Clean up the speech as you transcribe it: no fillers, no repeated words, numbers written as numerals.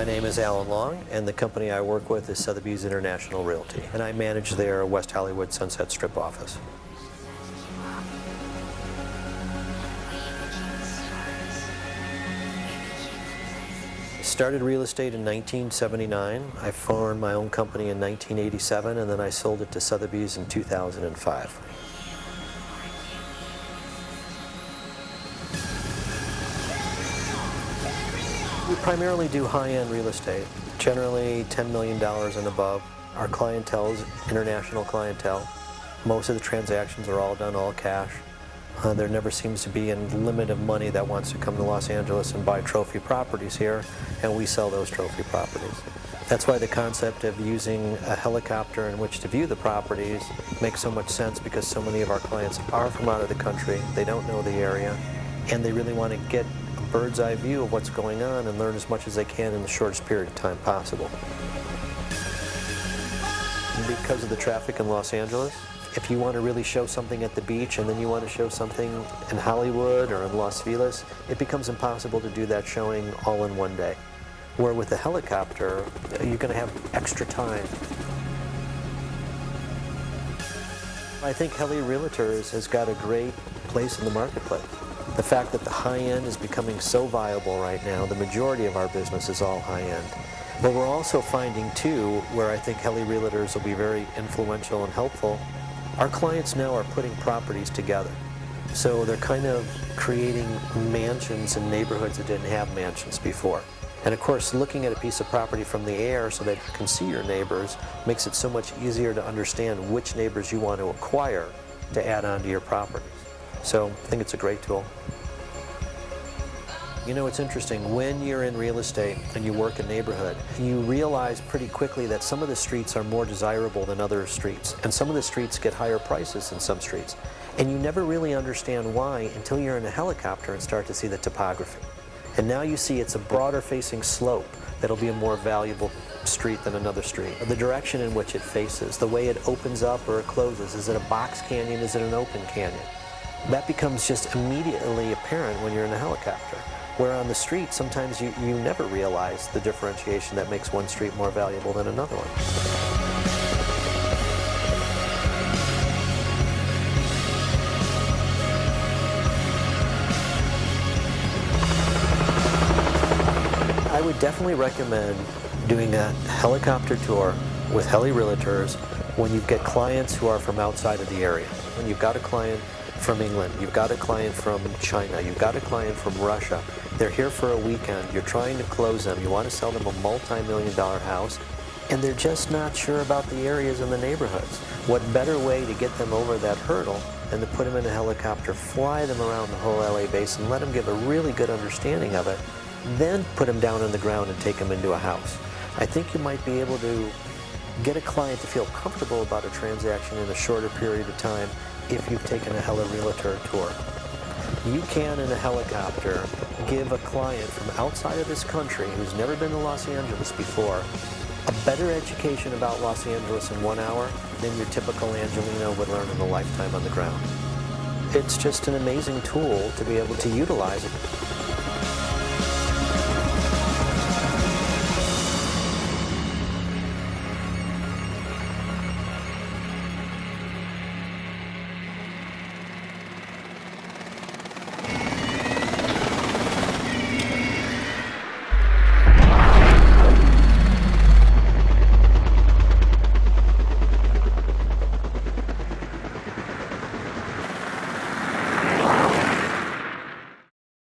My name is Alan Long, and the company I work with is Sotheby's International Realty, and I manage their West Hollywood Sunset Strip office. I started real estate in 1979. I formed my own company in 1987, and then I sold it to Sotheby's in 2005. We primarily do high-end real estate, generally $10 million and above. Our clientele is international clientele. Most of the transactions are all done all cash. There never seems to be a limit of money that wants to come to Los Angeles and buy trophy properties here, and we sell those trophy properties. That's why the concept of using a helicopter in which to view the properties makes so much sense, because so many of our clients are from out of the country, they don't know the area, and they really want to get a bird's eye view of what's going on and learn as much as they can in the shortest period of time possible. Because of the traffic in Los Angeles, if you want to really show something at the beach and then you want to show something in Hollywood or in Los Feliz, it becomes impossible to do that showing all in one day. Where with a helicopter, you're going to have extra time. I think HeliRealtors has got a great place in the marketplace. The fact that the high-end is becoming so viable right now, the majority of our business is all high-end. But we're also finding too, where I think HeliRealtors will be very influential and helpful, our clients now are putting properties together. So they're kind of creating mansions in neighborhoods that didn't have mansions before. And of course, looking at a piece of property from the air so that you can see your neighbors makes it so much easier to understand which neighbors you want to acquire to add on to your properties. So I think it's a great tool. You know, it's interesting, when you're in real estate and you work a neighborhood, you realize pretty quickly that some of the streets are more desirable than other streets, and some of the streets get higher prices than some streets. And you never really understand why until you're in a helicopter and start to see the topography. And now you see it's a broader facing slope that'll be a more valuable street than another street. The direction in which it faces, the way it opens up or it closes, is it a box canyon, is it an open canyon? That becomes just immediately apparent when you're in a helicopter. Where on the street, sometimes you never realize the differentiation that makes one street more valuable than another one. I would definitely recommend doing a helicopter tour with HeliRealtors when you get clients who are from outside of the area. When you've got a client from England, you've got a client from China, you've got a client from Russia, they're here for a weekend, you're trying to close them, you want to sell them a multi-million-dollar house, and they're just not sure about the areas and the neighborhoods. What better way to get them over that hurdle than to put them in a helicopter, fly them around the whole LA basin, let them give a really good understanding of it, then put them down on the ground and take them into a house. I think you might be able to get a client to feel comfortable about a transaction in a shorter period of time if you've taken a HeliRealtor tour. You can, in a helicopter, give a client from outside of this country who's never been to Los Angeles before a better education about Los Angeles in 1 hour than your typical Angelino would learn in a lifetime on the ground. It's just an amazing tool to be able to utilize it.